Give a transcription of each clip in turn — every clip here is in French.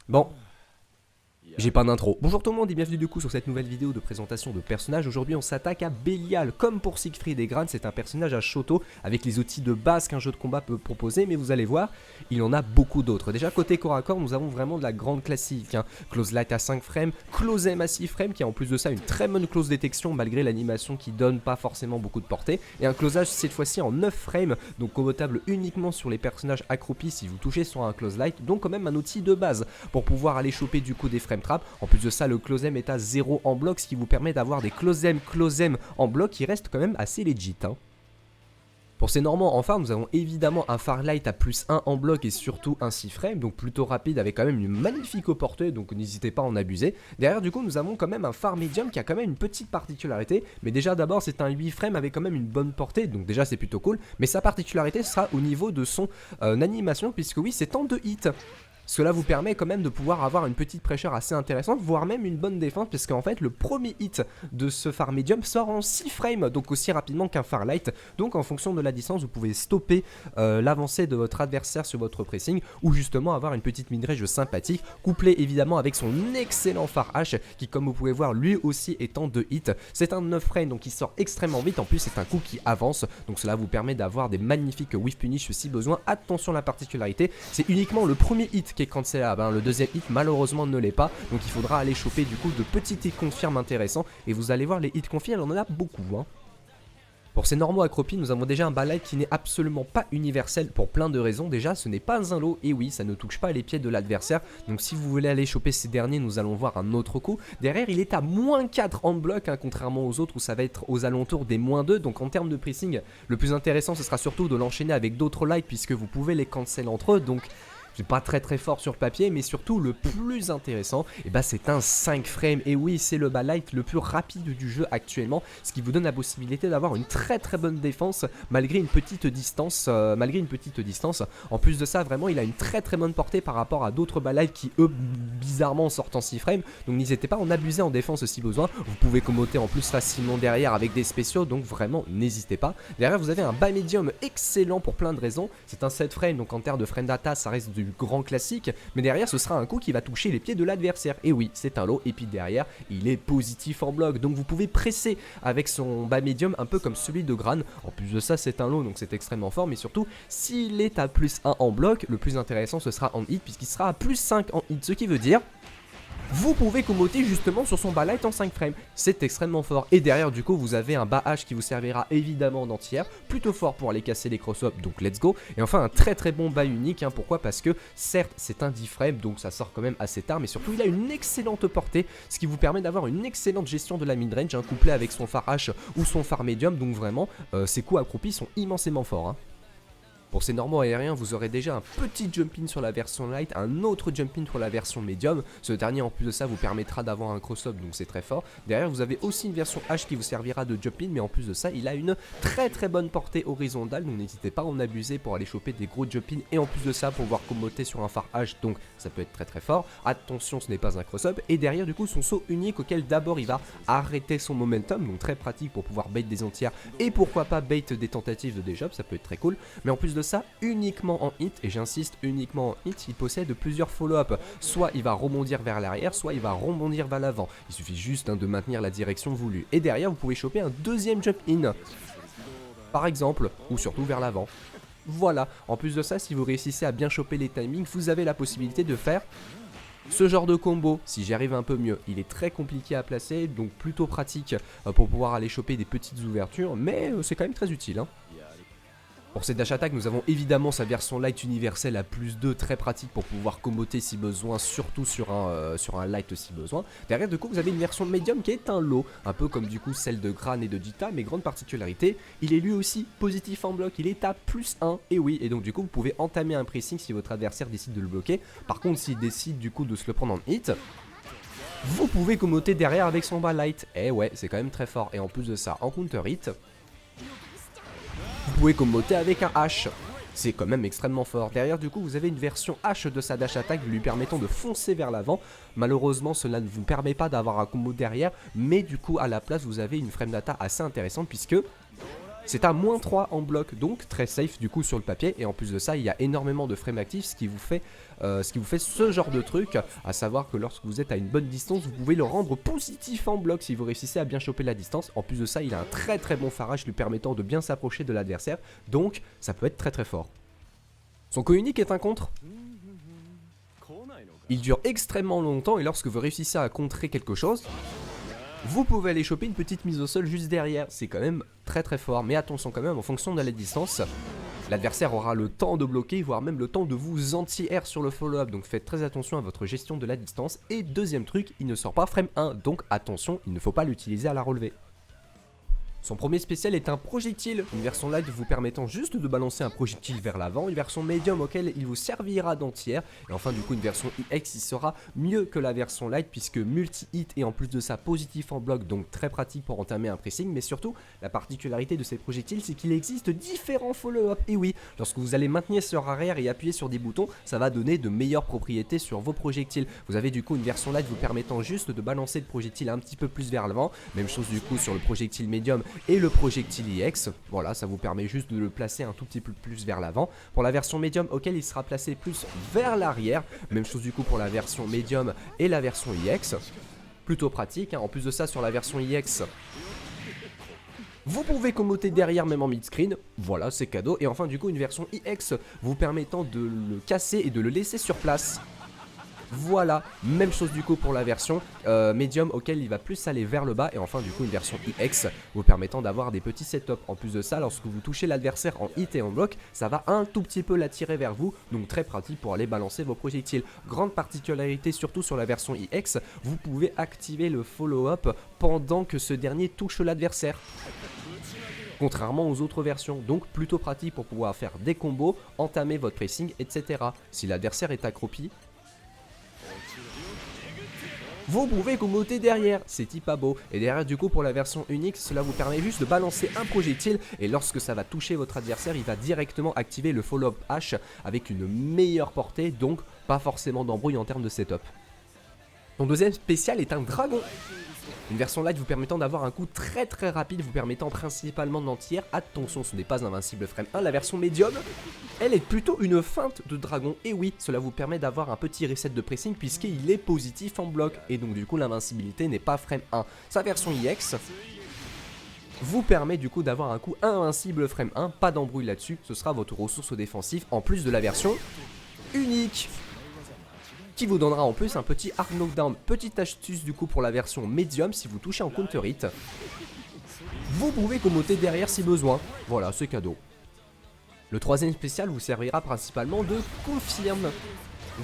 Bon, j'ai pas d'intro. Bonjour tout le monde et bienvenue du coup sur cette nouvelle vidéo de présentation de personnages. Aujourd'hui on s'attaque à Belial. Comme pour Siegfried et Gran, c'est un personnage à Shoto avec les outils de base qu'un jeu de combat peut proposer, mais vous allez voir, il en a beaucoup d'autres. Déjà côté corps à corps, nous avons vraiment de la grande classique, hein. Close light à 5 frames, close aim à 6 frames qui a en plus de ça une très bonne close détection malgré l'animation qui donne pas forcément beaucoup de portée, et un closage cette fois-ci en 9 frames, donc commotable uniquement sur les personnages accroupis si vous touchez sur un close light, donc quand même un outil de base pour pouvoir aller choper du coup des frames trap. En plus de ça, le close aim est à 0 en bloc, ce qui vous permet d'avoir des close aim en bloc qui restent quand même assez legit, hein. Pour ces normands en phare, nous avons évidemment un phare light à plus 1 en bloc et surtout un 6 frames, donc plutôt rapide avec quand même une magnifique portée, donc n'hésitez pas à en abuser. Derrière du coup nous avons quand même un phare médium qui a quand même une petite particularité, mais déjà d'abord c'est un 8 frames avec quand même une bonne portée, donc déjà c'est plutôt cool, mais sa particularité sera au niveau de son animation, puisque oui c'est en 2 hits. Cela vous permet quand même de pouvoir avoir une petite pressure assez intéressante, voire même une bonne défense, parce qu'en fait le premier hit de ce phare medium sort en 6 frames, donc aussi rapidement qu'un phare light. Donc en fonction de la distance, vous pouvez stopper l'avancée de votre adversaire sur votre pressing, ou justement avoir une petite midrange sympathique, couplée évidemment avec son excellent phare H, qui comme vous pouvez voir lui aussi est en 2 hits. C'est un 9 frames, donc il sort extrêmement vite, en plus c'est un coup qui avance, donc cela vous permet d'avoir des magnifiques whiff punish si besoin. Attention, la particularité, c'est uniquement le premier hit qui est cancelable, hein. Le deuxième hit malheureusement ne l'est pas, donc il faudra aller choper du coup de petits hits confirmes intéressants, et vous allez voir les hits confirmes, on en a beaucoup, hein. Pour ces normaux accroupis, nous avons déjà un balai qui n'est absolument pas universel pour plein de raisons. Déjà, ce n'est pas un lot, et oui, ça ne touche pas les pieds de l'adversaire. Donc si vous voulez aller choper ces derniers, nous allons voir un autre coup. Derrière, il est à moins 4 en bloc, hein, contrairement aux autres où ça va être aux alentours des moins 2. Donc en termes de pressing, le plus intéressant, ce sera surtout de l'enchaîner avec d'autres lights, puisque vous pouvez les cancel entre eux. Donc c'est pas très fort sur le papier, mais surtout le plus intéressant, et bah c'est un 5 frames. Et oui, c'est le light le plus rapide du jeu actuellement, ce qui vous donne la possibilité d'avoir une très bonne défense malgré une petite distance. En plus de ça, vraiment, il a une très bonne portée par rapport à d'autres light qui eux bizarrement sortent en 6 frames. Donc n'hésitez pas à en abuser en défense si besoin. Vous pouvez commoter en plus facilement derrière avec des spéciaux, donc vraiment n'hésitez pas. Derrière, vous avez un bas médium excellent pour plein de raisons. C'est un 7 frames, donc en termes de frame data, ça reste du grand classique, mais derrière ce sera un coup qui va toucher les pieds de l'adversaire. Et oui, c'est un lot, et puis derrière il est positif en bloc, donc vous pouvez presser avec son bas médium un peu comme celui de Gran. En plus de ça, c'est un lot, donc c'est extrêmement fort, mais surtout s'il est à plus 1 en bloc, le plus intéressant ce sera en hit, puisqu'il sera à plus 5 en hit, ce qui veut dire vous pouvez commoter justement sur son bas light en 5 frames, c'est extrêmement fort. Et derrière du coup vous avez un bas H qui vous servira évidemment en entière, plutôt fort pour aller casser les cross-up, donc let's go. Et enfin un très bon bas unique, hein. Pourquoi? Parce que certes c'est un 10 frames, donc ça sort quand même assez tard, mais surtout il a une excellente portée, ce qui vous permet d'avoir une excellente gestion de la midrange, hein, couplé avec son phare H ou son phare médium. Donc vraiment ces coups accroupis sont immensément forts, hein. Pour ces normands aériens, vous aurez déjà un petit jump in sur la version light, un autre jump in pour la version medium. Ce dernier en plus de ça vous permettra d'avoir un cross-up, donc c'est très fort. Derrière vous avez aussi une version H qui vous servira de jump in, mais en plus de ça il a une très bonne portée horizontale, donc n'hésitez pas à en abuser pour aller choper des gros jump in, et en plus de ça pour pouvoir commoter sur un phare H, donc ça peut être très fort. Attention, ce n'est pas un cross-up. Et derrière du coup son saut unique auquel d'abord il va arrêter son momentum, donc très pratique pour pouvoir bait des entières et pourquoi pas bait des tentatives de déjob, ça peut être très cool. Mais en plus de ça, uniquement en hit, et j'insiste uniquement en hit, il possède plusieurs follow-up. Soit il va rebondir vers l'arrière, soit il va rebondir vers l'avant. Il suffit juste, hein, de maintenir la direction voulue. Et derrière vous pouvez choper un deuxième jump in, par exemple, ou surtout vers l'avant. Voilà, en plus de ça, si vous réussissez à bien choper les timings, vous avez la possibilité de faire ce genre de combo. Si j'y arrive un peu mieux, il est très compliqué à placer, donc plutôt pratique pour pouvoir aller choper des petites ouvertures, mais c'est quand même très utile, hein. Pour cette dash attack, nous avons évidemment sa version light universelle à plus 2, très pratique pour pouvoir comboter si besoin, surtout sur un light si besoin. Derrière, du coup, vous avez une version médium qui est un lot, un peu comme du coup celle de Gran et de Jita, mais grande particularité, il est lui aussi positif en bloc, il est à plus 1, et oui, et donc du coup, vous pouvez entamer un pressing si votre adversaire décide de le bloquer. Par contre, s'il décide du coup de se le prendre en hit, vous pouvez commoter derrière avec son bas light. Et ouais, c'est quand même très fort, et en plus de ça, en counter hit, vous pouvez comboter avec un H. C'est quand même extrêmement fort. Derrière du coup vous avez une version H de sa dash attack lui permettant de foncer vers l'avant. Malheureusement cela ne vous permet pas d'avoir un combo derrière, mais du coup à la place vous avez une frame data assez intéressante, puisque C'est à -3 en bloc, donc très safe du coup sur le papier. Et en plus de ça, il y a énormément de frames actifs, ce qui vous fait ce genre de truc, à savoir que lorsque vous êtes à une bonne distance, vous pouvez le rendre positif en bloc si vous réussissez à bien choper la distance. En plus de ça, il a un très bon farage lui permettant de bien s'approcher de l'adversaire, donc ça peut être très fort. Son coup unique est un contre. Il dure extrêmement longtemps et lorsque vous réussissez à contrer quelque chose, vous pouvez aller choper une petite mise au sol juste derrière. C'est quand même très fort, mais attention quand même, en fonction de la distance, l'adversaire aura le temps de bloquer, voire même le temps de vous anti-air sur le follow-up. Donc faites très attention à votre gestion de la distance. Et deuxième truc, il ne sort pas frame 1, donc attention, il ne faut pas l'utiliser à la relevée. Son premier spécial est un projectile, une version light vous permettant juste de balancer un projectile vers l'avant, une version médium auquel il vous servira d'anti-air, et enfin du coup une version IX qui sera mieux que la version light puisque multi-hit et en plus de ça positif en bloc, donc très pratique pour entamer un pressing, mais surtout la particularité de ces projectiles c'est qu'il existe différents follow-up, et oui, lorsque vous allez maintenir sur arrière et appuyer sur des boutons, ça va donner de meilleures propriétés sur vos projectiles. Vous avez du coup une version light vous permettant juste de balancer le projectile un petit peu plus vers l'avant, même chose du coup sur le projectile médium et le projectile IX, voilà, ça vous permet juste de le placer un tout petit peu plus vers l'avant. Pour la version médium, auquel il sera placé plus vers l'arrière, même chose du coup pour la version médium et la version IX, plutôt pratique, hein. En plus de ça, sur la version IX, vous pouvez commoter derrière même en mid-screen, voilà, c'est cadeau. Et enfin du coup une version IX vous permettant de le casser et de le laisser sur place. Voilà, même chose du coup pour la version médium auquel il va plus aller vers le bas. Et enfin du coup une version IX vous permettant d'avoir des petits setups. En plus de ça, lorsque vous touchez l'adversaire en hit et en bloc, ça va un tout petit peu l'attirer vers vous. Donc très pratique pour aller balancer vos projectiles. Grande particularité surtout sur la version IX, vous pouvez activer le follow-up pendant que ce dernier touche l'adversaire, contrairement aux autres versions, donc plutôt pratique pour pouvoir faire des combos, entamer votre pressing, etc. Si l'adversaire est accroupi, vous pouvez commoter derrière, c'est pas beau. Et derrière du coup pour la version unique, cela vous permet juste de balancer un projectile et lorsque ça va toucher votre adversaire, il va directement activer le follow-up H avec une meilleure portée, donc pas forcément d'embrouille en termes de setup. Ton deuxième spécial est un dragon. Une version light vous permettant d'avoir un coup très rapide, vous permettant principalement d'anti-air. Attention, ce n'est pas invincible frame 1. La version médium, elle est plutôt une feinte de dragon. Et oui, cela vous permet d'avoir un petit reset de pressing puisqu'il est positif en bloc. Et donc du coup l'invincibilité n'est pas frame 1. Sa version IX vous permet du coup d'avoir un coup invincible frame 1. Pas d'embrouille là-dessus, ce sera votre ressource défensive en plus de la version unique, qui vous donnera en plus un petit hard knockdown. Petite astuce du coup pour la version médium, si vous touchez en counter hit, vous pouvez commoter derrière si besoin. Voilà, c'est cadeau. Le troisième spécial vous servira principalement de confirme.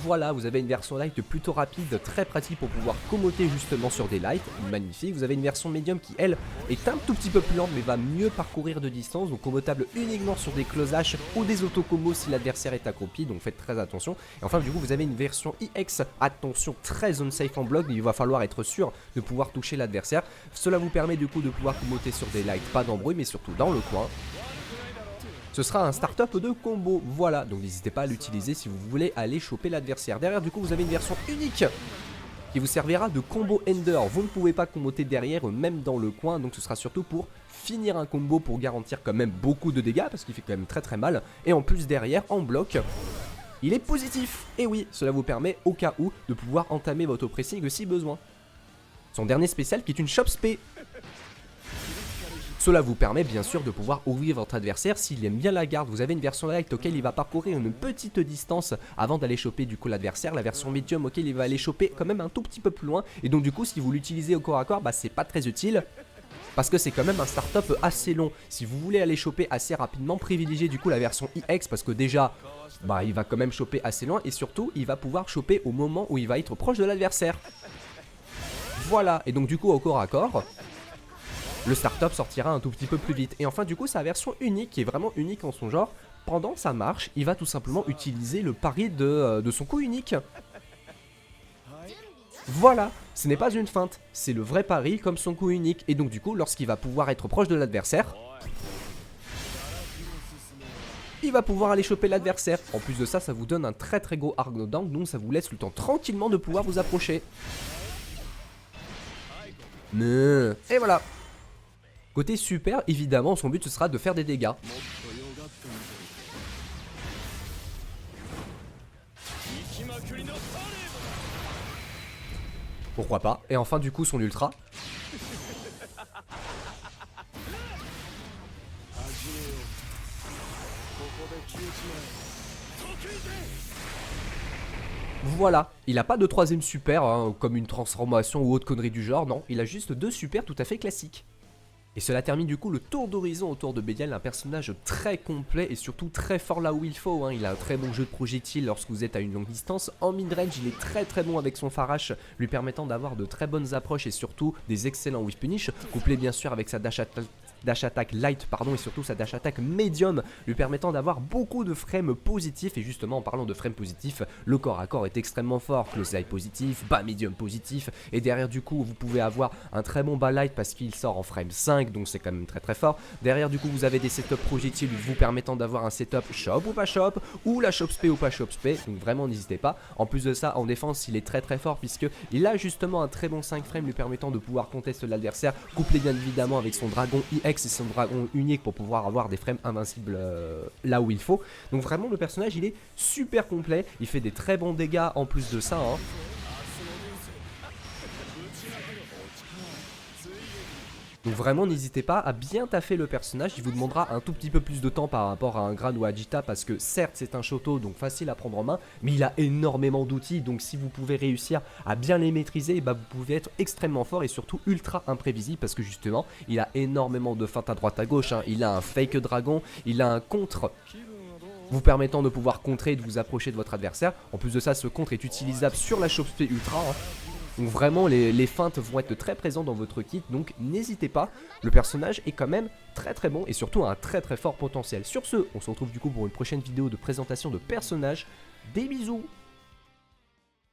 Voilà, vous avez une version light plutôt rapide, très pratique pour pouvoir commoter justement sur des lights, magnifique. Vous avez une version médium qui elle est un tout petit peu plus lente mais va mieux parcourir de distance, donc commotable uniquement sur des close H ou des autocombos si l'adversaire est accroupi, donc faites très attention. Et enfin du coup vous avez une version IX, attention, très unsafe en bloc, il va falloir être sûr de pouvoir toucher l'adversaire. Cela vous permet du coup de pouvoir commoter sur des lights, pas d'embrouille mais surtout dans le coin. Ce sera un start-up de combo, voilà, donc n'hésitez pas à l'utiliser si vous voulez aller choper l'adversaire. Derrière du coup vous avez une version unique qui vous servira de combo ender. Vous ne pouvez pas comboter derrière, même dans le coin, donc ce sera surtout pour finir un combo pour garantir quand même beaucoup de dégâts, parce qu'il fait quand même très mal. Et en plus derrière, en bloc, il est positif. Et oui, cela vous permet au cas où de pouvoir entamer votre pressing si besoin. Son dernier spécial qui est une chop spé. Cela vous permet bien sûr de pouvoir ouvrir votre adversaire s'il aime bien la garde. Vous avez une version light auquel il va parcourir une petite distance avant d'aller choper du coup l'adversaire. La version médium auquel il va aller choper quand même un tout petit peu plus loin. Et donc du coup si vous l'utilisez au corps à corps, bah c'est pas très utile. Parce que c'est quand même un start-up assez long. Si vous voulez aller choper assez rapidement, privilégiez du coup la version IX parce que déjà, bah il va quand même choper assez loin. Et surtout, il va pouvoir choper au moment où il va être proche de l'adversaire. Voilà, et donc du coup au corps à corps, le start-up sortira un tout petit peu plus vite. Et enfin du coup sa version unique, qui est vraiment unique en son genre, pendant sa marche, il va tout simplement utiliser le pari de son coup unique. Voilà, ce n'est pas une feinte, c'est le vrai pari comme son coup unique. Et donc du coup lorsqu'il va pouvoir être proche de l'adversaire, il va pouvoir aller choper l'adversaire. En plus de ça, ça vous donne un très gros hard knockdown, donc ça vous laisse le temps tranquillement de pouvoir vous approcher. Et voilà. Côté super, évidemment, son but ce sera de faire des dégâts. Pourquoi pas. Et enfin du coup son ultra. Voilà, il a pas de troisième super, hein, comme une transformation ou autre connerie du genre, non, il a juste 2 super tout à fait classiques. Et cela termine du coup le tour d'horizon autour de Belial, un personnage très complet et surtout très fort là où il faut, hein. Il a un très bon jeu de projectiles lorsque vous êtes à une longue distance. En mid-range, il est très bon avec son Farash, lui permettant d'avoir de très bonnes approches et surtout des excellents whiff punish, couplé bien sûr avec sa dash attack light et surtout sa dash attack medium, lui permettant d'avoir beaucoup de frames positifs. Et justement en parlant de frames positifs, le corps à corps est extrêmement fort, close light positif, bas medium positif, et derrière du coup vous pouvez avoir un très bon bas light parce qu'il sort en frame 5, donc c'est quand même très fort. Derrière du coup vous avez des setups projectiles vous permettant d'avoir un setup shop ou pas shop, ou la shop spé ou pas shop spé, donc vraiment n'hésitez pas. En plus de ça, en défense il est très fort puisque il a justement un très bon 5 frames lui permettant de pouvoir contester l'adversaire, couplé bien évidemment avec son dragon EX et son dragon unique pour pouvoir avoir des frames invincibles là où il faut. Donc vraiment le personnage il est super complet, il fait des très bons dégâts en plus de ça, hein. Donc vraiment n'hésitez pas à bien taffer le personnage, il vous demandera un tout petit peu plus de temps par rapport à un Gran ou à Jita parce que certes c'est un Shoto donc facile à prendre en main, mais il a énormément d'outils, donc si vous pouvez réussir à bien les maîtriser, bah vous pouvez être extrêmement fort et surtout ultra imprévisible parce que justement il a énormément de feintes à droite à gauche, hein. Il a un fake dragon, il a un contre vous permettant de pouvoir contrer et de vous approcher de votre adversaire. En plus de ça, ce contre est utilisable sur la Chop Spé Ultra, hein. Donc vraiment les feintes vont être très présentes dans votre kit, donc n'hésitez pas, le personnage est quand même très bon et surtout un très fort potentiel. Sur ce, on se retrouve du coup pour une prochaine vidéo de présentation de personnages. Des bisous.